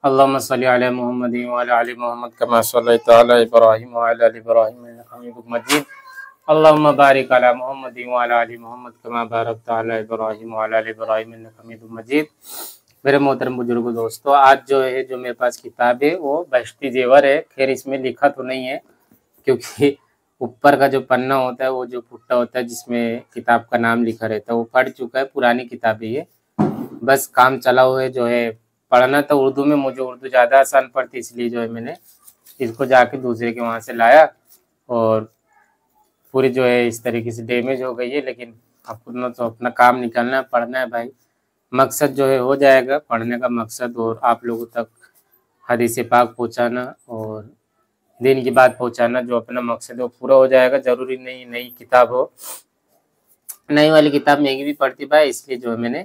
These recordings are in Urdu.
اللهم صل على محمد وعلى آل محمد كما صليت على إبراهيم وعلى آل إبراهيم إنك حميد مجيد. اللهم بارك على محمد وعلى آل محمد كما باركت على إبراهيم وعلى آل إبراهيم إنك حميد مجيد. میرے محترم بزرگوں دوستو، آج جو میرے پاس کتاب ہے وہ بہشتی زیور ہے. خیر اس میں لکھا تو نہیں ہے کیونکہ اوپر کا جو پنہ ہوتا ہے وہ جو پھٹا ہوتا ہے جس میں کتاب کا نام لکھا رہتا ہے وہ پڑھ چکا ہے. پرانی کتاب ہے یہ، بس کام چلا ہوا ہے. جو ہے پڑھنا تو اردو میں، مجھے اردو زیادہ آسان پڑتی اس لیے جو ہے میں نے اس کو جا کے دوسرے کے وہاں سے لایا اور پوری جو ہے اس طریقے سے ڈیمیج ہو گئی ہے. لیکن اپنا تو اپنا کام نکالنا ہے، پڑھنا ہے بھائی. مقصد جو ہے ہو جائے گا پڑھنے کا مقصد، اور آپ لوگوں تک حدیث پاک پہنچانا اور دین کی بات پہنچانا، جو اپنا مقصد ہے وہ پورا ہو جائے گا. ضروری نہیں نئی کتاب ہو، نئی والی کتاب مہنگی بھی پڑتی بھائی، اس لیے جو ہے میں نے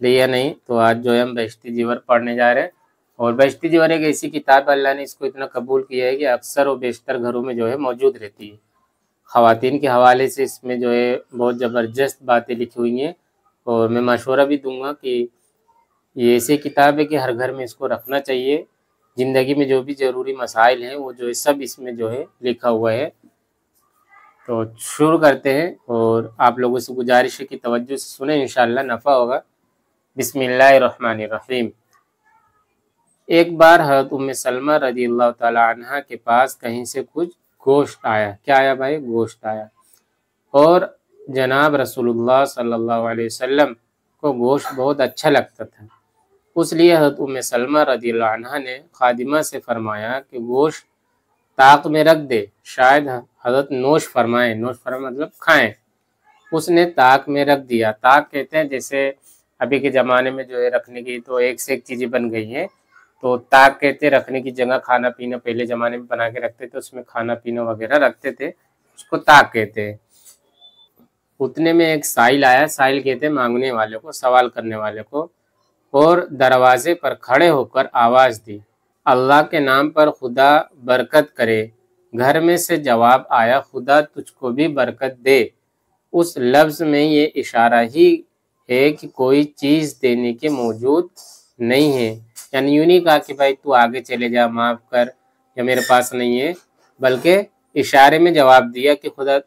لیا نہیں. تو آج جو ہے ہم بہشتی زیور پڑھنے جا رہے ہیں. اور بہشتی زیور ایک ایسی کتاب اللہ نے اس کو اتنا قبول کیا ہے کہ اکثر و بیشتر گھروں میں جو ہے موجود رہتی ہے. خواتین کے حوالے سے اس میں جو ہے بہت زبردست باتیں لکھی ہوئی ہیں، اور میں مشورہ بھی دوں گا کہ یہ ایسی کتاب ہے کہ ہر گھر میں اس کو رکھنا چاہیے. زندگی میں جو بھی ضروری مسائل ہیں وہ جو ہے سب اس میں جو ہے لکھا ہوا ہے. تو شروع کرتے ہیں، اور آپ لوگوں سے گزارش ہے کہ توجہ سے سنیں، انشاءاللہ نفع ہوگا. بسم اللہ الرحمن الرحیم. ایک بار حضرت ام سلمہ رضی اللہ تعالی عنہ کے پاس کہیں سے کچھ گوشت آیا. کیا آیا بھائی؟ گوشت آیا. اور جناب رسول اللہ صلی اللہ علیہ وسلم کو گوشت بہت اچھا لگتا تھا. اس لیے حضرت ام سلمہ رضی اللہ عنہ نے خادمہ سے فرمایا کہ گوشت طاق میں رکھ دے، شاید حضرت نوش فرمائیں. نوش فرمائیں مطلب کھائیں. اس نے طاق میں رکھ دیا. طاق کہتے ہیں جیسے ابھی کے زمانے میں جو ہے رکھنے کی تو ایک سے ایک چیزیں بن گئی ہیں، تو طاق کہتے ہیں رکھنے کی جگہ. کھانا پینا پہلے زمانے میں بنا کے رکھتے تھے، اس میں کھانا پینا وغیرہ رکھتے تھے، اس کو طاق کہتے ہیں. اتنے میں ایک سائل آیا. سائل کہتے ہیں مانگنے والے کو، سوال کرنے والے کو. اور دروازے پر کھڑے ہو کر آواز دی، اللہ کے نام پر خدا برکت کرے. گھر میں سے جواب آیا، خدا تجھ کو بھی برکت دے. اس لفظ میں یہ اشارہ ہی ہے کہ کوئی چیز دینے کے موجود نہیں ہے. یعنی یوں نہیں کہا کہ بھائی تو آگے چلے جا، معاف کر، یا میرے پاس نہیں ہے، بلکہ اشارے میں جواب دیا کہ خدا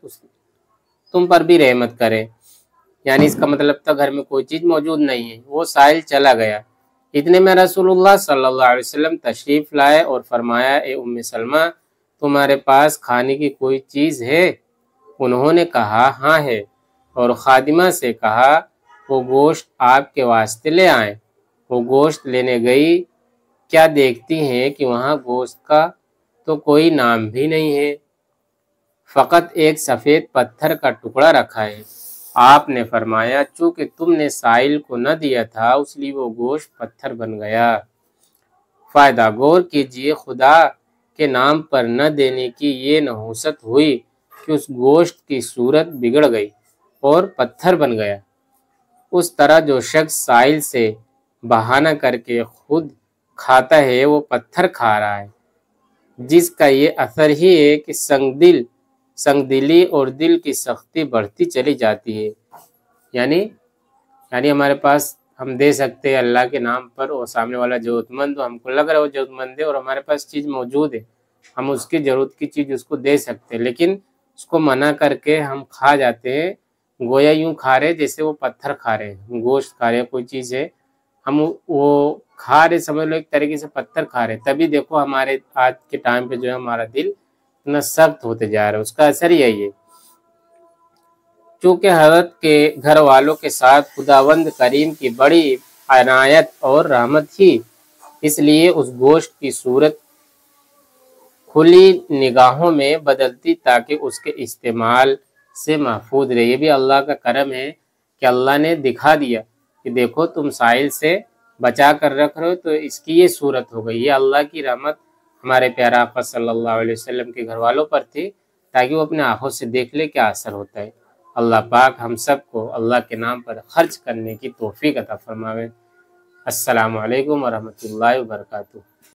تم پر بھی رحمت کرے. یعنی اس کا مطلب تھا گھر میں کوئی چیز موجود نہیں ہے. وہ سائل چلا گیا. اتنے میں رسول اللہ صلی اللہ علیہ وسلم تشریف لائے اور فرمایا، اے ام سلمہ تمہارے پاس کھانے کی کوئی چیز ہے؟ انہوں نے کہا ہاں ہے، اور خادمہ سے کہا وہ گوشت آپ کے واسطے لے آئیں. وہ گوشت لینے گئی. کیا دیکھتی ہیں کہ وہاں گوشت کا تو کوئی نام بھی نہیں ہے، فقط ایک سفید پتھر کا ٹکڑا رکھا ہے. آپ نے فرمایا چونکہ تم نے سائل کو نہ دیا تھا اس لیے وہ گوشت پتھر بن گیا. فائدہ: غور کیجئے، خدا کے نام پر نہ دینے کی یہ نحوست ہوئی کہ اس گوشت کی صورت بگڑ گئی اور پتھر بن گیا. اس طرح جو شخص سائل سے بہانہ کر کے خود کھاتا ہے وہ پتھر کھا رہا ہے، جس کا یہ اثر ہی ہے کہ سنگ دلی اور دل کی سختی بڑھتی چلی جاتی ہے. یعنی ہمارے پاس ہم دے سکتے ہیں اللہ کے نام پر، اور سامنے والا ضرورت مند ہو، ہم کو لگ رہا ہے وہ ضرورت مند ہے اور ہمارے پاس چیز موجود ہے، ہم اس کی ضرورت کی چیز اس کو دے سکتے ہیں، لیکن اس کو منع کر کے ہم کھا جاتے ہیں. گویا یوں کھا رہے جیسے وہ پتھر کھا رہے ہیں. گوشت کھا رہے، کوئی چیز ہے، ہم وہ کھا رہے، سمجھ لو ایک طریقے سے پتھر کھا رہے. تبھی دیکھو ہمارے آج کے ٹائم پہ جو ہے ہمارا دل اتنا سخت ہوتے جا رہا ہے، اس کا اثر ہی یہی ہے. چونکہ حضرت کے گھر والوں کے ساتھ خداوند کریم کی بڑی عنایت اور رحمت تھی، اس لیے اس گوشت کی صورت کھلی نگاہوں میں بدلتی تاکہ اس کے استعمال سے محفوظ رہے. یہ بھی اللہ کا کرم ہے کہ اللہ نے دکھا دیا کہ دیکھو تم سائل سے بچا کر رکھ رہے ہو تو اس کی یہ صورت ہو گئی. یہ اللہ کی رحمت ہمارے پیارا آقا صلی اللہ علیہ وسلم کے گھر والوں پر تھی تاکہ وہ اپنے آنکھوں سے دیکھ لے کیا اثر ہوتا ہے. اللہ پاک ہم سب کو اللہ کے نام پر خرچ کرنے کی توفیق عطا فرماوے. السلام علیکم ورحمۃ اللہ وبرکاتہ.